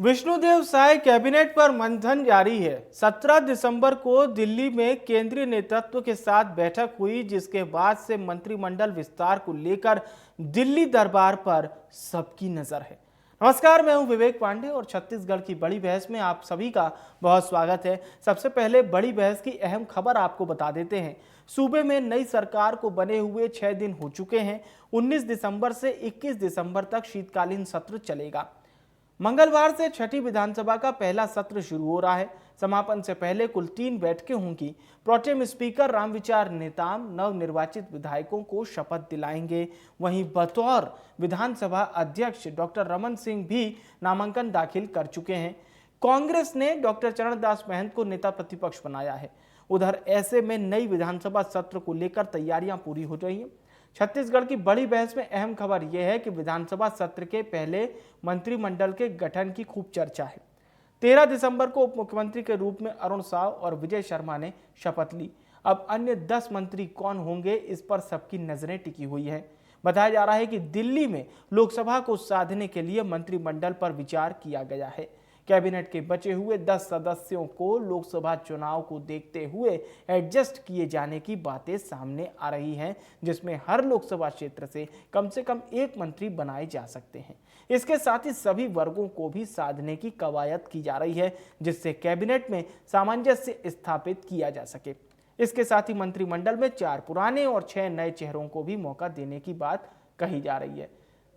Vishnudeo Sai cabinet पर मंथन जारी है। 17 दिसंबर को दिल्ली में केंद्रीय नेतृत्व के साथ बैठक हुई, जिसके बाद से मंत्रिमंडल विस्तार को लेकर दिल्ली दरबार पर सबकी नजर है। नमस्कार, मैं हूं विवेक पांडे और छत्तीसगढ़ की बड़ी बहस में आप सभी का बहुत स्वागत है। सबसे पहले बड़ी बहस की अहम खबर आपको बता देते हैं। सूबे में नई सरकार को बने हुए 6 दिन हो चुके हैं। 19 दिसंबर से 21 दिसंबर तक शीतकालीन सत्र चलेगा। मंगलवार से छठी विधानसभा का पहला सत्र शुरू हो रहा है। समापन से पहले कुल 3 बैठकें होंगी। प्रोटेम स्पीकर रामविचार नेताम नवनिर्वाचित विधायकों को शपथ दिलाएंगे। वहीं बतौर विधानसभा अध्यक्ष डॉक्टर रमन सिंह भी नामांकन दाखिल कर चुके हैं। कांग्रेस ने डॉक्टर चरणदास महंत को नेता प्रतिपक्ष बनाया है। उधर ऐसे में नई विधानसभा सत्र को लेकर तैयारियां पूरी हो रही हैं। छत्तीसगढ़ की बड़ी बहस में अहम खबर यह है कि विधानसभा सत्र के पहले मंत्रिमंडल के गठन की खूब चर्चा है। 13 दिसंबर को उप मुख्यमंत्री के रूप में अरुण साव और विजय शर्मा ने शपथ ली। अब अन्य 10 मंत्री कौन होंगे, इस पर सबकी नजरें टिकी हुई है। बताया जा रहा है कि दिल्ली में लोकसभा को साधने के लिए मंत्रिमंडल पर विचार किया गया है। कैबिनेट के बचे हुए 10 सदस्यों को लोकसभा चुनाव को देखते हुए एडजस्ट किए जाने की बातें सामने आ रही हैं, जिसमें हर लोकसभा क्षेत्र से कम 1 मंत्री बनाए जा सकते हैं। इसके साथ ही सभी वर्गों को भी साधने की कवायद की जा रही है, जिससे कैबिनेट में सामंजस्य स्थापित किया जा सके। इसके साथ ही मंत्रिमंडल में 4 पुराने और 6 नए चेहरों को भी मौका देने की बात कही जा रही है।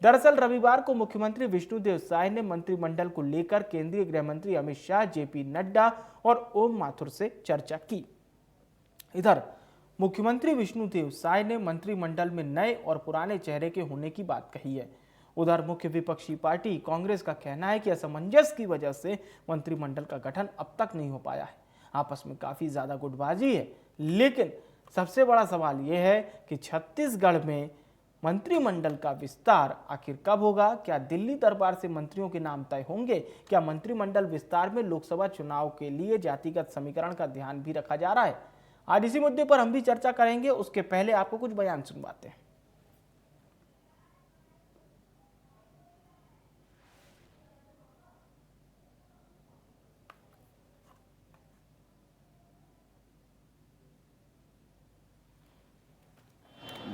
दरअसल रविवार को मुख्यमंत्री विष्णुदेव साय ने मंत्रिमंडल को लेकर केंद्रीय गृह मंत्री अमित शाह, जेपी नड्डा और ओम माथुर से चर्चा की। इधर मुख्यमंत्री विष्णुदेव साय ने मंत्रिमंडल में नए और पुराने चेहरे के होने की बात कही है। उधर मुख्य विपक्षी पार्टी कांग्रेस का कहना है कि असमंजस की वजह से मंत्रिमंडल का गठन अब तक नहीं हो पाया है। आपस में काफी ज्यादा गुटबाजी है, लेकिन सबसे बड़ा सवाल यह है कि छत्तीसगढ़ में मंत्रिमंडल का विस्तार आखिर कब होगा? क्या दिल्ली दरबार से मंत्रियों के नाम तय होंगे? क्या मंत्रिमंडल विस्तार में लोकसभा चुनाव के लिए जातिगत समीकरण का ध्यान भी रखा जा रहा है? आज इसी मुद्दे पर हम भी चर्चा करेंगे। उसके पहले आपको कुछ बयान सुनवाते हैं।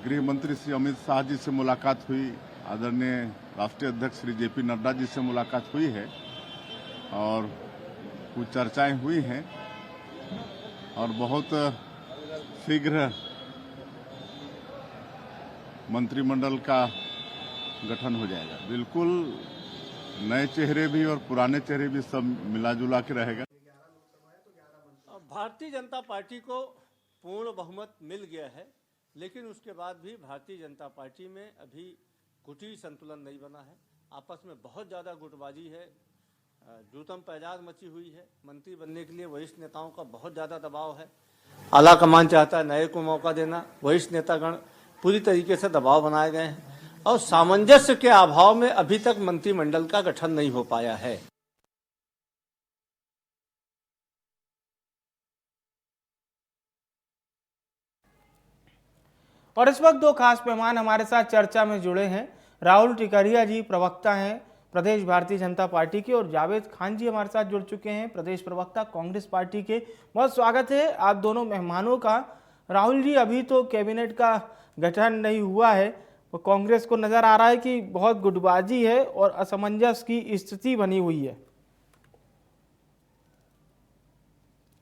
गृह मंत्री श्री अमित शाह जी से मुलाकात हुई, आदरणीय राष्ट्रीय अध्यक्ष श्री जेपी नड्डा जी से मुलाकात हुई है और कुछ चर्चाएं हुई हैं और बहुत शीघ्र मंत्रिमंडल का गठन हो जाएगा। बिल्कुल नए चेहरे भी और पुराने चेहरे भी सब मिला-जुला के रहेगा। भारतीय जनता पार्टी को पूर्ण बहुमत मिल गया है, लेकिन उसके बाद भी भारतीय जनता पार्टी में अभी गुटी संतुलन नहीं बना है। आपस में बहुत ज़्यादा गुटबाजी है, जूतम पैजाद मची हुई है। मंत्री बनने के लिए वरिष्ठ नेताओं का बहुत ज़्यादा दबाव है। आला कमान चाहता है नए को मौका देना। वरिष्ठ नेतागण पूरी तरीके से दबाव बनाए गए हैं और सामंजस्य के अभाव में अभी तक मंत्रिमंडल का गठन नहीं हो पाया है। और इस वक्त 2 खास मेहमान हमारे साथ चर्चा में जुड़े हैं। राहुल टिकरिया जी प्रवक्ता हैं प्रदेश भारतीय जनता पार्टी के, और जावेद खान जी हमारे साथ जुड़ चुके हैं, प्रदेश प्रवक्ता कांग्रेस पार्टी के। बहुत स्वागत है आप दोनों मेहमानों का। राहुल जी, अभी तो कैबिनेट का गठन नहीं हुआ है, तो कांग्रेस को नजर आ रहा है कि बहुत गुटबाजी है और असमंजस की स्थिति बनी हुई है।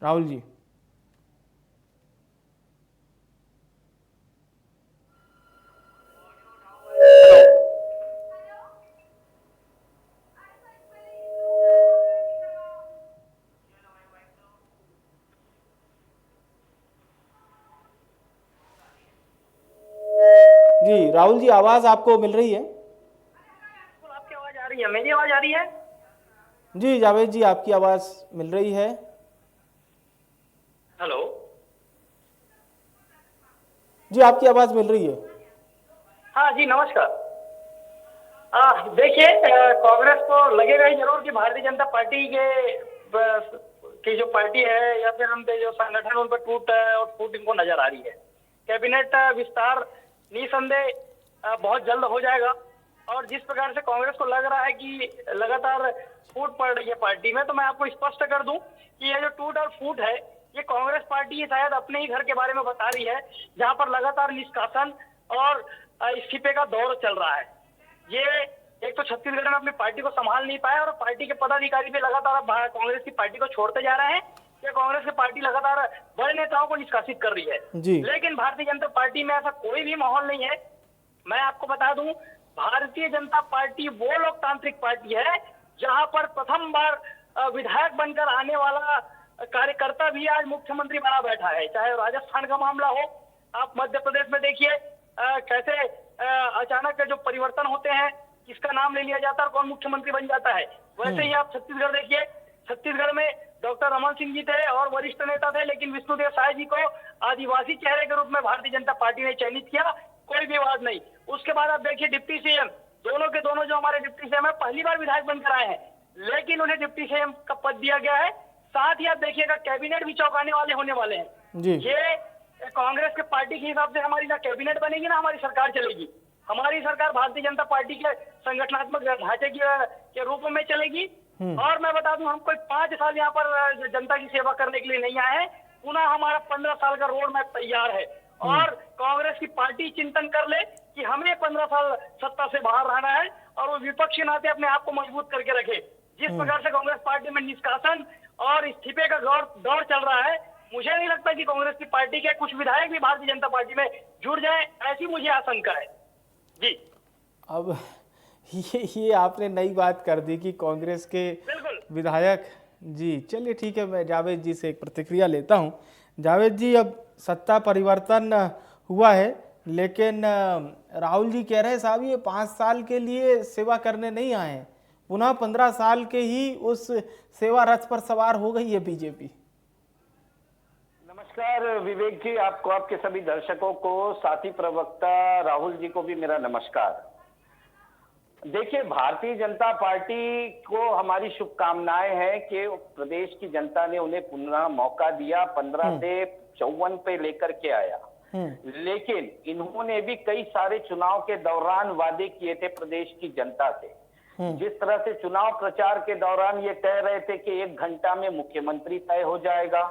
राहुल जी। जी राहुल जी, आवाज आपको मिल रही है? आपकी आवाज आ रही है? मेरी आवाज आ रही है? जी जावेद जी, आपकी आवाज मिल रही है। हेलो जी, आपकी आवाज मिल रही है। हाँ जी, नमस्कार। देखिए, कांग्रेस को लगेगा ही जरूर कि भारतीय जनता पार्टी की जो पार्टी है या फिर उनके जो संगठन उन पर टूट और फूट इनको नजर आ रही है। कैबिनेट विस्तार निसंदेह बहुत जल्द हो जाएगा और जिस प्रकार से कांग्रेस को लग रहा है कि लगातार फूट पड़ रही है पार्टी में, तो मैं आपको स्पष्ट कर दूं कि ये जो टूट और फूट है, ये कांग्रेस पार्टी शायद अपने ही घर के बारे में बता रही है, जहां पर लगातार निष्कासन और इस्तीफे का दौर चल रहा है। ये एक तो छत्तीसगढ़ में अपनी पार्टी को संभाल नहीं पाया और पार्टी के पदाधिकारी भी लगातार कांग्रेस की पार्टी को छोड़ते जा रहे हैं। ये कांग्रेस की पार्टी लगातार बड़े नेताओं को निष्कासित कर रही है जी। लेकिन भारतीय जनता पार्टी में ऐसा कोई भी माहौल नहीं है। मैं आपको बता दूं, भारतीय जनता पार्टी वो लोकतांत्रिक पार्टी है जहां पर प्रथम बार विधायक बनकर आने वाला कार्यकर्ता भी आज मुख्यमंत्री बना बैठा है। चाहे राजस्थान का मामला हो, आप मध्य प्रदेश में देखिए कैसे अचानक जो परिवर्तन होते हैं, किसका नाम ले लिया जाता है और कौन मुख्यमंत्री बन जाता है। वैसे ही आप छत्तीसगढ़ देखिए, छत्तीसगढ़ में डॉक्टर रमन सिंह जी थे और वरिष्ठ नेता थे, लेकिन विष्णुदेव साय जी को आदिवासी चेहरे के रूप में भारतीय जनता पार्टी ने चयनित किया, कोई विवाद नहीं। उसके बाद आप देखिए डिप्टी सीएम, दोनों के दोनों जो हमारे डिप्टी सीएम है पहली बार विधायक बनकर आए हैं, लेकिन उन्हें डिप्टी सीएम का पद दिया गया है। साथ ही आप देखिएगा कैबिनेट भी चौंकाने वाले होने वाले हैं जी। ये कांग्रेस के पार्टी के हिसाब से हमारी ना कैबिनेट बनेगी ना हमारी सरकार चलेगी। हमारी सरकार भारतीय जनता पार्टी के संगठनात्मक ढांचे के रूप में चलेगी। और मैं बता दूं, हम कोई 5 साल यहाँ पर जनता की सेवा करने के लिए नहीं आए हैं। पुनः हमारा 15 साल का रोड मैप तैयार है और कांग्रेस की पार्टी चिंतन कर ले कि हमें 15 साल सत्ता से बाहर रहना है और वो विपक्षी नाते अपने आप को मजबूत करके रखे। जिस प्रकार से कांग्रेस पार्टी में निष्कासन और इस्तीफे का दौर चल रहा है, मुझे नहीं लगता कि कांग्रेस की पार्टी के कुछ विधायक भी भारतीय जनता पार्टी में जुड़ जाएं, ऐसी मुझे आशंका है जी। अब ये आपने नई बात कर दी कि कांग्रेस के विधायक जी। चलिए ठीक है, मैं जावेद जी से एक प्रतिक्रिया लेता हूं। जावेद जी, अब सत्ता परिवर्तन हुआ है, लेकिन राहुल जी कह रहे हैं साहब ये 5 साल के लिए सेवा करने नहीं आए हैं, पुनः 15 साल के ही उस सेवा रथ पर सवार हो गई है बीजेपी। नमस्कार विवेक जी, आपको, आपके सभी दर्शकों को, साथी प्रवक्ता राहुल जी को भी मेरा नमस्कार। देखिए, भारतीय जनता पार्टी को हमारी शुभकामनाएं हैं कि प्रदेश की जनता ने उन्हें पुनः मौका दिया, 15 से 54 पे लेकर के आया। लेकिन इन्होंने भी कई सारे चुनाव के दौरान वादे किए थे प्रदेश की जनता से। जिस तरह से चुनाव प्रचार के दौरान ये कह रहे थे कि 1 घंटा में मुख्यमंत्री तय हो जाएगा,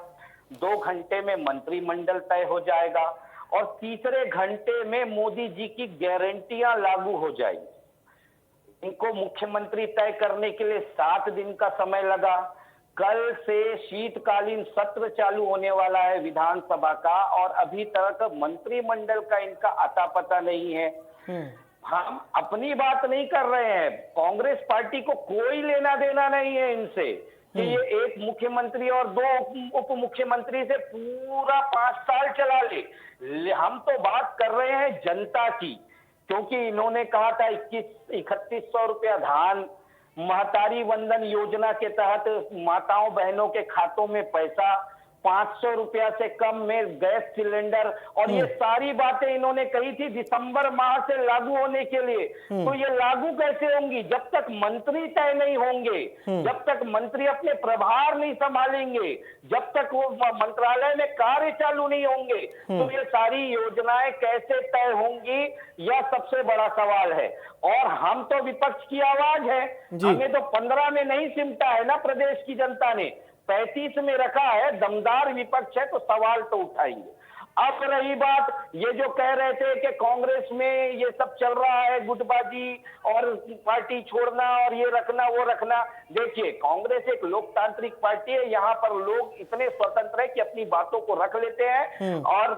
2 घंटे में मंत्रिमंडल तय हो जाएगा और तीसरे घंटे में मोदी जी की गारंटियां लागू हो जाएगी। इनको मुख्यमंत्री तय करने के लिए 7 दिन का समय लगा। कल से शीतकालीन सत्र चालू होने वाला है विधानसभा का और अभी तक मंत्रिमंडल का इनका अता पता नहीं है। हम अपनी बात नहीं कर रहे हैं, कांग्रेस पार्टी को कोई लेना देना नहीं है इनसे कि ये एक मुख्यमंत्री और 2 उप मुख्यमंत्री से पूरा 5 साल चला ले। हम तो बात कर रहे हैं जनता की, क्योंकि इन्होंने कहा था 3100 रुपया धान, महतारी वंदन योजना के तहत माताओं बहनों के खातों में पैसा, 500 रुपया से कम में गैस सिलेंडर, और ये सारी बातें इन्होंने कही थी दिसंबर माह से लागू होने के लिए। तो ये लागू कैसे होंगी जब तक मंत्री तय नहीं होंगे, जब तक मंत्री अपने प्रभार नहीं संभालेंगे, जब तक वो मंत्रालय में कार्य चालू नहीं होंगे, तो ये सारी योजनाएं कैसे तय होंगी, यह सबसे बड़ा सवाल है। और हम तो विपक्ष की आवाज है, हमें तो 15 में नहीं सिमटा है ना प्रदेश की जनता ने, 35 में रखा है। दमदार विपक्ष है तो सवाल तो उठाएंगे। अब रही बात, ये जो कह रहे थे कि कांग्रेस में ये सब चल रहा है गुटबाजी और पार्टी छोड़ना और ये रखना वो रखना, देखिए कांग्रेस एक लोकतांत्रिक पार्टी है, यहाँ पर लोग इतने स्वतंत्र है कि अपनी बातों को रख लेते हैं। और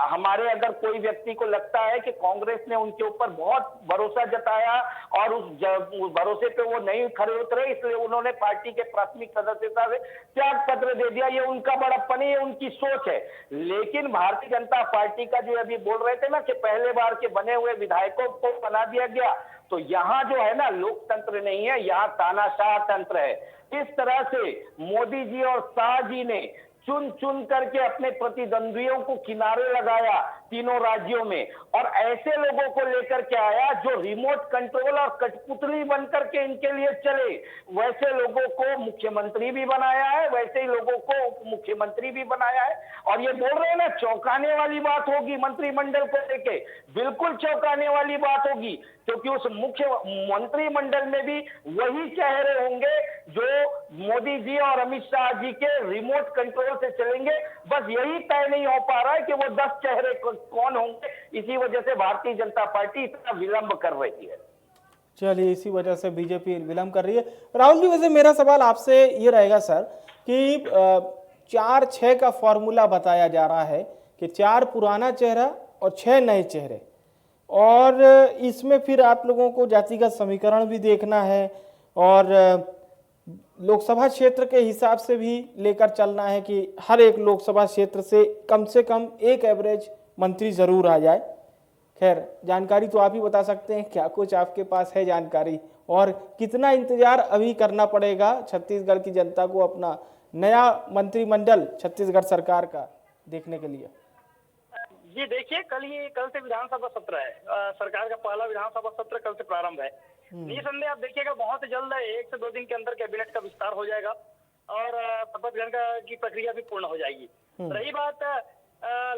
हमारे अगर कोई व्यक्ति को लगता है कि कांग्रेस ने उनके ऊपर बहुत भरोसा जताया और उस भरोसे पे वो नहीं खड़े उतरे, इसलिए उन्होंने पार्टी के प्राथमिक सदस्यता से त्याग पत्र दे दिया, ये उनका बड़प्पन है, ये उनकी सोच है। लेकिन भारतीय जनता पार्टी का जो अभी बोल रहे थे ना कि पहले बार के बने हुए विधायकों को बना दिया गया, तो यहाँ जो है ना लोकतंत्र नहीं है, यहाँ तानाशाह तंत्र है। इस तरह से मोदी जी और शाह जी ने चुन चुन करके अपने प्रतिद्वंदियों को किनारे लगाया, तीनों राज्यों में, और ऐसे लोगों को लेकर के आया जो रिमोट कंट्रोल और कठपुतली बनकर के इनके लिए चले। वैसे लोगों को मुख्यमंत्री भी बनाया है, वैसे ही लोगों को उप मुख्यमंत्री भी बनाया है। और ये बोल रहे हैं ना चौंकाने वाली बात होगी मंत्रिमंडल को लेके, बिल्कुल चौंकाने वाली बात होगी, क्योंकि उस मुख्य मंत्रिमंडल में भी वही चेहरे होंगे जो मोदी जी और अमित शाह जी के रिमोट कंट्रोल से चलेंगे। बस यही तय नहीं हो पा रहा है कि वो 10 चेहरे कौन होंगे। इसी वजह से भारतीय जनता पार्टी इतना विलंब कर रही है। चलिए, इसी वजह से बीजेपी विलंब कर रही है। राहुल जी, वैसे मेरा सवाल आपसे ये रहेगा सर कि 4-6 का फॉर्मूला बताया जा रहा है कि 4 पुराना चेहरा और 6 नए चेहरे, और इसमें फिर आप लोगों को जातिगत समीकरण भी देखना है और लोकसभा क्षेत्र के हिसाब से भी लेकर चलना है कि हर एक लोकसभा क्षेत्र से कम एक एवरेज मंत्री जरूर आ जाए। खैर, जानकारी तो आप ही बता सकते हैं, क्या कुछ आपके पास है जानकारी, और कितना इंतजार अभी करना पड़ेगा छत्तीसगढ़ की जनता को अपना नया मंत्रिमंडल छत्तीसगढ़ सरकार का देखने के लिए? जी देखिए, कल से विधानसभा सत्र है। सरकार का पहला विधानसभा सत्र कल से प्रारंभ है। निसंदेह आप देखिएगा बहुत जल्द 1 से 2 दिन के अंदर कैबिनेट का विस्तार हो जाएगा और शपथ ग्रहण की प्रक्रिया भी पूर्ण हो जाएगी। रही बात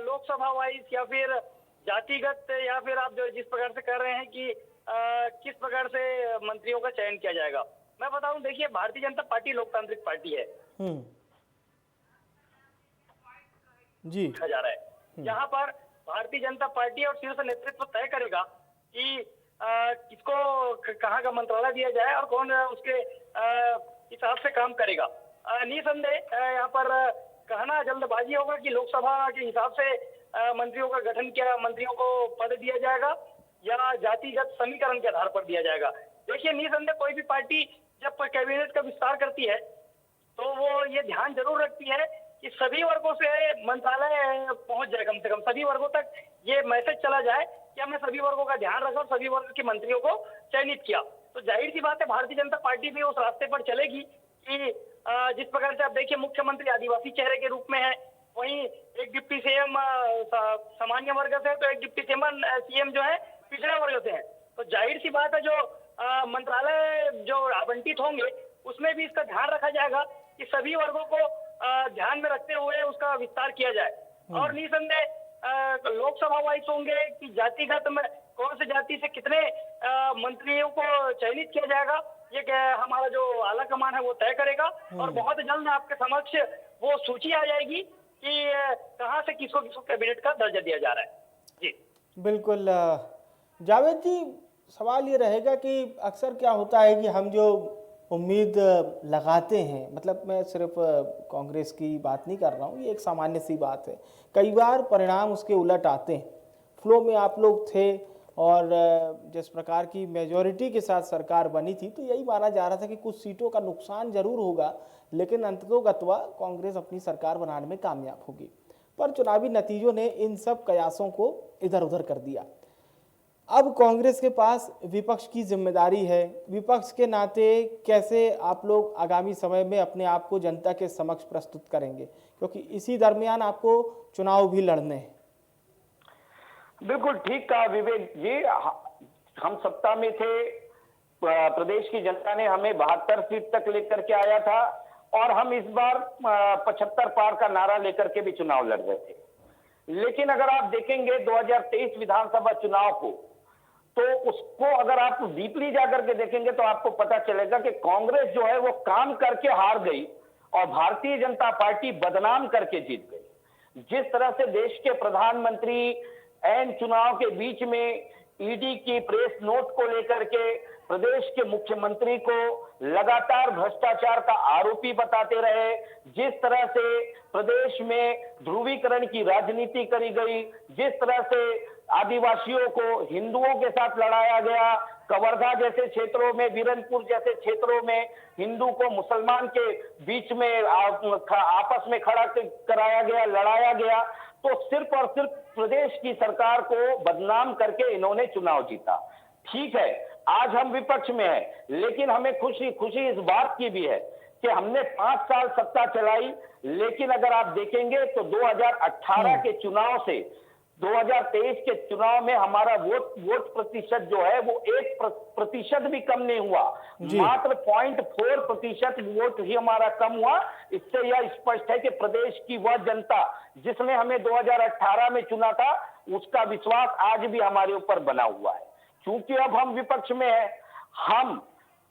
लोकसभा वाइज या फिर जातिगत, या फिर आप जो जिस प्रकार से कर रहे हैं कि किस प्रकार से मंत्रियों का चयन किया जाएगा, मैं बताऊं, देखिए भारतीय जनता पार्टी लोकतांत्रिक पार्टी है जी, जा रहा है। यहाँ पर भारतीय जनता पार्टी और शीर्ष नेतृत्व तय करेगा कि किसको कहाँ का मंत्रालय दिया जाए और कौन उसके हिसाब से काम करेगा। निसंदेह यहाँ पर कहना जल्दबाजी होगा कि लोकसभा के हिसाब से मंत्रियों का गठन किया, मंत्रियों को पद दिया जाएगा या जातिगत समीकरण के आधार पर दिया जाएगा। देखिए, निसंदेह कोई भी पार्टी जब कैबिनेट का विस्तार करती है तो वो ये ध्यान जरूर रखती है कि सभी वर्गों से मंत्रालय पहुंच जाए, कम से कम सभी वर्गों तक ये मैसेज चला जाए कि हमने सभी वर्गों का ध्यान रखा और सभी वर्ग के मंत्रियों को चयनित किया। तो जाहिर सी बात है भारतीय जनता पार्टी भी उस रास्ते पर चलेगी कि जिस प्रकार से आप देखिए मुख्यमंत्री आदिवासी चेहरे के रूप में है, वहीं एक डिप्टी सीएम सामान्य वर्ग से है, तो एक डिप्टी सीएम जो है पिछड़ा वर्ग से है। तो जाहिर सी बात है जो मंत्रालय जो आवंटित होंगे उसमें भी इसका ध्यान रखा जाएगा कि सभी वर्गों को ध्यान में रखते हुए उसका विस्तार किया जाए। और निसंदेह लोकसभा वाइज होंगे कि जातिगत में कौन से जाति से कितने मंत्रियों को चयनित किया जाएगा, ये हमारा जो आला कमान है वो तय करेगा। और बहुत जल्द आपके समक्ष वो सूची आ जाएगी कि कहां से किसको किसको कैबिनेट का दर्जा दिया जा रहा है। जी बिल्कुल। जावेद जी, सवाल ये रहेगा कि अक्सर क्या होता है कि हम जो उम्मीद लगाते हैं, मतलब मैं सिर्फ कांग्रेस की बात नहीं कर रहा हूँ, ये एक सामान्य सी बात है, कई बार परिणाम उसके उलट आते हैं। फ्लो में आप लोग थे और जिस प्रकार की मेजॉरिटी के साथ सरकार बनी थी तो यही माना जा रहा था कि कुछ सीटों का नुकसान जरूर होगा, लेकिन अंततोगत्वा कांग्रेस अपनी सरकार बनाने में कामयाब होगी। पर चुनावी नतीजों ने इन सब कयासों को इधर उधर कर दिया। अब कांग्रेस के पास विपक्ष की जिम्मेदारी है। विपक्ष के नाते कैसे आप लोग आगामी समय में अपने आप को जनता के समक्ष प्रस्तुत करेंगे, क्योंकि इसी दरमियान आपको चुनाव भी लड़ने हैं। बिल्कुल ठीक कहा विवेक जी, हम सत्ता में थे, प्रदेश की जनता ने हमें 72 सीट तक लेकर के आया था और हम इस बार 75 पार का नारा लेकर के भी चुनाव लड़ रहे थे। लेकिन अगर आप देखेंगे 2023 विधानसभा चुनाव को, तो उसको अगर आप डीपली जाकर के देखेंगे तो आपको पता चलेगा कि कांग्रेस जो है वो काम करके हार गई और भारतीय जनता पार्टी बदनाम करके जीत गई। जिस तरह से देश के प्रधानमंत्री एन चुनाव के बीच में ईडी की प्रेस नोट को लेकर के प्रदेश के मुख्यमंत्री को लगातार भ्रष्टाचार का आरोपी बताते रहे, जिस तरह से प्रदेश में ध्रुवीकरण की राजनीति करी गई, जिस तरह से आदिवासियों को हिंदुओं के साथ लड़ाया गया, कवर्धा जैसे क्षेत्रों में, बीरनपुर जैसे क्षेत्रों में हिंदू को मुसलमान के बीच में आपस में खड़ा कराया गया, लड़ाया गया, तो सिर्फ और सिर्फ प्रदेश की सरकार को बदनाम करके इन्होंने चुनाव जीता। ठीक है, आज हम विपक्ष में हैं, लेकिन हमें खुशी इस बात की भी है कि हमने 5 साल सत्ता चलाई, लेकिन अगर आप देखेंगे तो 2018 के चुनाव से 2023 के चुनाव में हमारा वोट प्रतिशत जो है वो 1% भी कम नहीं हुआ, मात्र 0.4% वोट ही हमारा कम हुआ। इससे यह स्पष्ट है कि प्रदेश की वह जनता जिसने हमें 2018 में चुना था, उसका विश्वास आज भी हमारे ऊपर बना हुआ है। क्योंकि अब हम विपक्ष में हैं, हम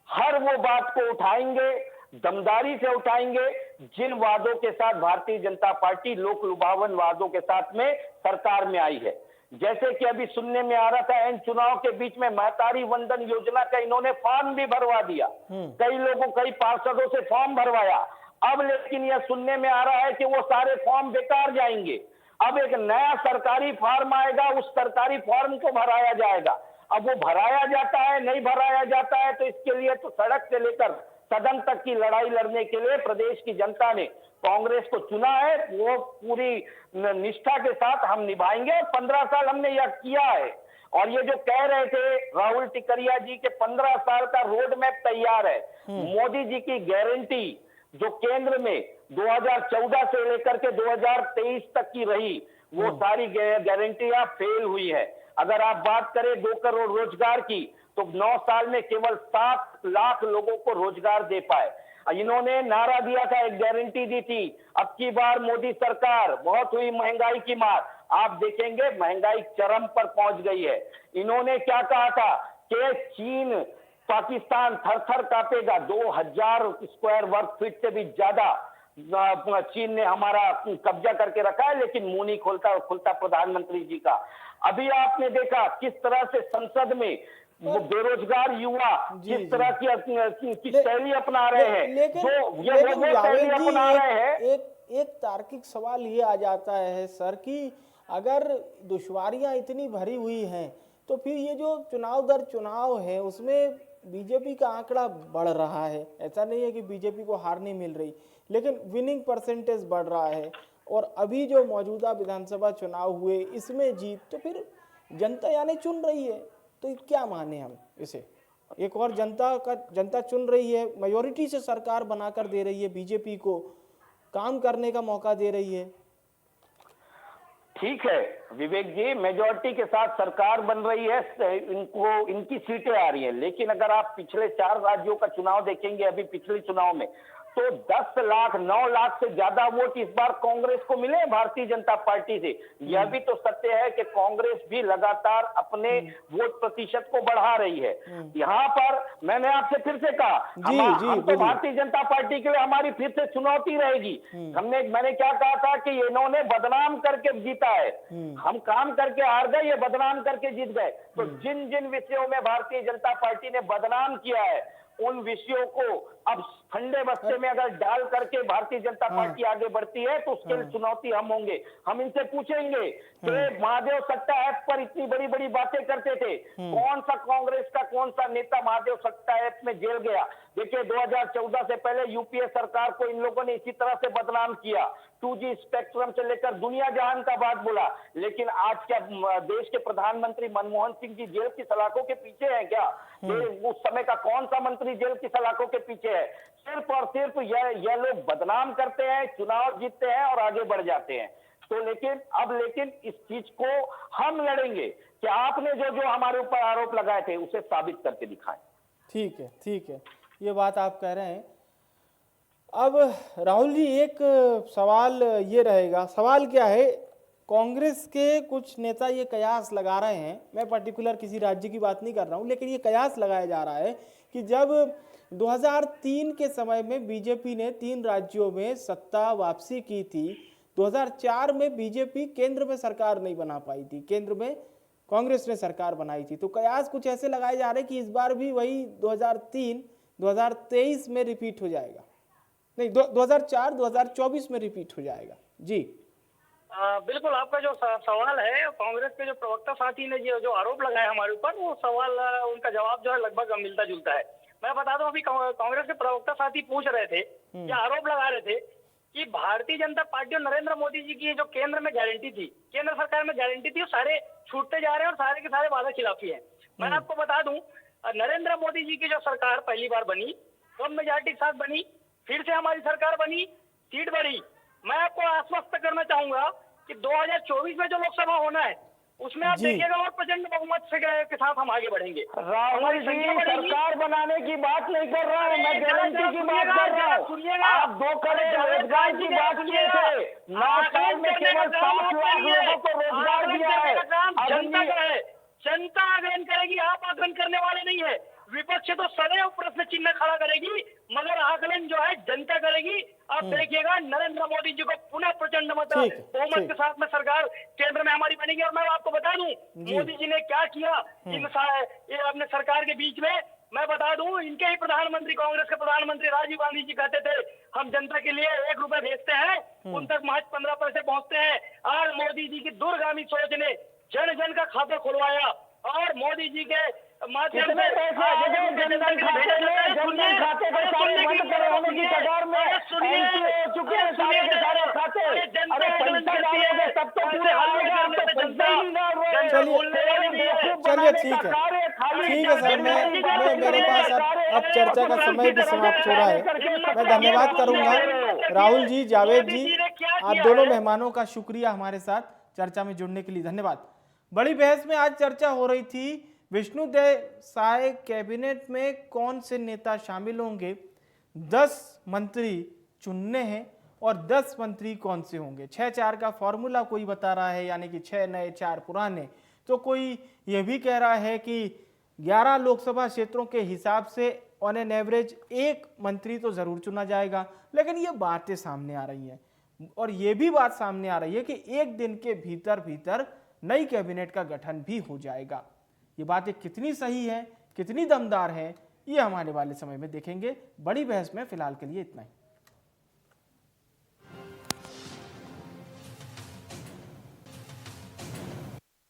हर वो बात को उठाएंगे, दमदारी से उठाएंगे, जिन वादों के साथ भारतीय जनता पार्टी लोक लुभावन वादों के साथ में सरकार में आई है। जैसे कि अभी सुनने में आ रहा था, इन चुनाव के बीच में महतारी वंदन योजना का इन्होंने फॉर्म भी भरवा दिया, कई लोगों, कई पार्षदों से फॉर्म भरवाया। अब लेकिन यह सुनने में आ रहा है कि वो सारे फॉर्म बेकार जाएंगे। अब एक नया सरकारी फॉर्म आएगा, उस सरकारी फॉर्म को भराया जाएगा। अब वो भराया जाता है, नहीं भराया जाता है, तो इसके लिए तो सड़क से लेकर सदन तक की लड़ाई लड़ने के लिए प्रदेश की जनता ने कांग्रेस को चुना है। वो पूरी निष्ठा के साथ हम निभाएंगे। 15 साल हमने यह किया है। और ये जो कह रहे थे राहुल टिकरिया जी के 15 साल का रोड मैप तैयार है, मोदी जी की गारंटी जो केंद्र में 2014 से लेकर के 2023 तक की रही, वो सारी गारंटियां फेल हुई है। अगर आप बात करें 2 करोड़ रोजगार की, तो 9 साल में केवल 7 लाख लोगों को रोजगार दे पाए। इन्होंने नारा दिया था, एक गारंटी दी थी, अब की बार मोदी सरकार, बहुत हुई महंगाई की मार। आप देखेंगे महंगाई चरम पर पहुंच गई है। इन्होंने क्या कहा था कि चीन, पाकिस्तान थर थर कांपेगा। 2000 स्क्वायर वर्ग फीट से भी ज्यादा चीन ने हमारा कब्जा करके रखा है, लेकिन मुंह नहीं खुलता प्रधानमंत्री जी का। अभी आपने देखा किस तरह से संसद में वो बेरोजगार युवा किस तरह की शैली अपना रहे हैं। लेकिन जावेद जी, एक तार्किक सवाल ये आ जाता है सर कि अगर दुश्वारियां इतनी भरी हुई हैं, तो फिर ये जो चुनाव दर चुनाव है उसमें बीजेपी का आंकड़ा बढ़ रहा है। ऐसा नहीं है कि बीजेपी को हार नहीं मिल रही, लेकिन विनिंग परसेंटेज बढ़ रहा है। और अभी जो मौजूदा विधानसभा चुनाव हुए इसमें जीत, तो फिर जनता यानी चुन रही है, तो क्या माने हम इसे? एक और जनता चुन रही है, मेजोरिटी से सरकार बनाकर दे रही है, बीजेपी को काम करने का मौका दे रही है। ठीक है विवेक जी, मेजॉरिटी के साथ सरकार बन रही है, इनकी सीटें आ रही हैं। लेकिन अगर आप पिछले 4 राज्यों का चुनाव देखेंगे, अभी पिछले चुनाव में, तो 10 लाख 9 लाख से ज्यादा वोट इस बार कांग्रेस को मिले भारतीय जनता पार्टी से। यह भी तो सत्य है कि कांग्रेस भी लगातार अपने वोट प्रतिशत को बढ़ा रही है। यहाँ पर मैंने आपसे फिर से कहा, हम तो भारतीय जनता पार्टी के लिए हमारी फिर से चुनौती रहेगी। मैंने क्या कहा था कि इन्होंने बदनाम करके जीता है, हम काम करके हार गए, ये बदनाम करके जीत गए। तो जिन जिन विषयों में भारतीय जनता पार्टी ने बदनाम किया है, उन विषयों को अब ठंडे बस्ते में अगर डाल करके भारतीय जनता पार्टी आगे बढ़ती है, तो उसके लिए चुनौती हम होंगे। हम इनसे पूछेंगे कि महादेव सट्टा ऐप पर इतनी बड़ी बड़ी बातें करते थे, कौन सा कांग्रेस का कौन सा नेता महादेव सट्टा ऐप में जेल गया? देखिए 2014 से पहले यूपीए सरकार को इन लोगों ने इसी तरह से बदनाम किया, 2G स्पेक्ट्रम से लेकर दुनिया जहान का बात बोला। लेकिन आज क्या देश के प्रधानमंत्री मनमोहन सिंह जी जेल की सलाखों के पीछे हैं क्या? उस समय का कौन सा मंत्री जेल की सलाखों के पीछे है? सिर्फ और सिर्फ यह लोग बदनाम करते हैं, चुनाव जीतते हैं और आगे बढ़ जाते हैं। तो लेकिन इस चीज को हम लड़ेंगे कि आपने जो हमारे ऊपर आरोप लगाए थे उसे साबित करके दिखाएं। ठीक है, ये बात आप कह रहे हैं। अब राहुल जी, एक सवाल ये रहेगा, सवाल क्या है, कांग्रेस के कुछ नेता ये कयास लगा रहे हैं, मैं पर्टिकुलर किसी राज्य की बात नहीं कर रहा हूं, लेकिन ये कयास लगाया जा रहा है कि जब 2003 के समय में बीजेपी ने 3 राज्यों में सत्ता वापसी की थी, 2004 में बीजेपी केंद्र में सरकार नहीं बना पाई थी, केंद्र में कांग्रेस ने सरकार बनाई थी। तो कयास कुछ ऐसे लगाए जा रहे हैं कि इस बार भी वही 2003-2023 में रिपीट हो जाएगा, नहीं 2004-2024 में रिपीट हो जाएगा। जी बिल्कुल, आपका जो सवाल है, कांग्रेस के जो प्रवक्ता साथी ने जो आरोप लगाए हमारे ऊपर, वो सवाल, उनका जवाब जो है लगभग मिलता जुलता है। मैं बता दूं, अभी कांग्रेस के प्रवक्ता साथी पूछ रहे थे, या आरोप लगा रहे थे कि भारतीय जनता पार्टी और नरेंद्र मोदी जी की जो केंद्र में गारंटी थी, केंद्र सरकार में गारंटी थी, वो सारे छूटते जा रहे हैं और सारे के सारे वादा खिलाफी है। मैं आपको बता दूं, नरेंद्र मोदी जी की जो सरकार पहली बार बनी, कम मेजॉरिटी के साथ बनी, फिर से हमारी सरकार बनी, सीट बढ़ी। मैं आपको आश्वस्त करना चाहूंगा कि 2024 में जो लोकसभा होना है उसमें आप जी। देखिएगा और प्रचंड बहुमत के साथ हम आगे बढ़ेंगे। राहुल जी सरकार बनाने की बात नहीं कर रहा हूँ, मैं गारंटी की बात कर रहा हूँ। आप 2 करोड़ रोजगार की बात किए थे, 9 साल में केवल 7 लाख लोगों को रोजगार दिया है। जनता का है, जनता आकलन करेगी, आप आकलन करने वाले नहीं है। विपक्ष तो सदैव प्रश्न चिन्ह खड़ा करेगी, मगर आकलन जो है जनता करेगी। आप देखिएगा नरेंद्र मोदी जी को पुनः प्रचंड मत बहुमत के साथ में सरकार केंद्र में हमारी बनेगी। और मैं आपको बता दूं मोदी जी ने क्या किया ये अपने सरकार के बीच में, मैं बता दूं इनके ही प्रधानमंत्री, कांग्रेस के प्रधानमंत्री राजीव गांधी जी कहते थे हम जनता के लिए 1 रुपए भेजते हैं, उन तक महज 15 पैसे पहुंचते हैं। और मोदी जी की दूरगामी सोच ने जन जन का खाता खुलवाया और मोदी जी के माध्यम से जनधन खाते को सारे बंद करवाने की कगार में एंट्री हो चुके हैं सारे के सारे खाते। अरे पैसा डालोगे तब तो पूरे आएगा, आप तो पैसा ही नहीं डाल रहे हैं। चलिए ठीक है सर, मैं मेरे पास अब चर्चा का समय भी समाप्त हो रहा है। मैं धन्यवाद करूंगा राहुल जी, जावेद जी, आप दोनों मेहमानों का शुक्रिया हमारे साथ चर्चा में जुड़ने के लिए, धन्यवाद। बड़ी बहस में आज चर्चा हो रही थी विष्णुदेव साय कैबिनेट में कौन से नेता शामिल होंगे, 10 मंत्री चुनने हैं और 10 मंत्री कौन से होंगे। 6-4 का फॉर्मूला कोई बता रहा है, यानी कि 6 नए 4 पुराने। तो कोई ये भी कह रहा है कि 11 लोकसभा क्षेत्रों के हिसाब से ऑन एन एवरेज 1 मंत्री तो जरूर चुना जाएगा। लेकिन ये बातें सामने आ रही हैं और ये भी बात सामने आ रही है कि 1 दिन के भीतर भीतर नई कैबिनेट का गठन भी हो जाएगा। ये बातें कितनी सही हैं, कितनी दमदार हैं, ये हम आने वाले समय में देखेंगे। बड़ी बहस में फिलहाल के लिए इतना ही।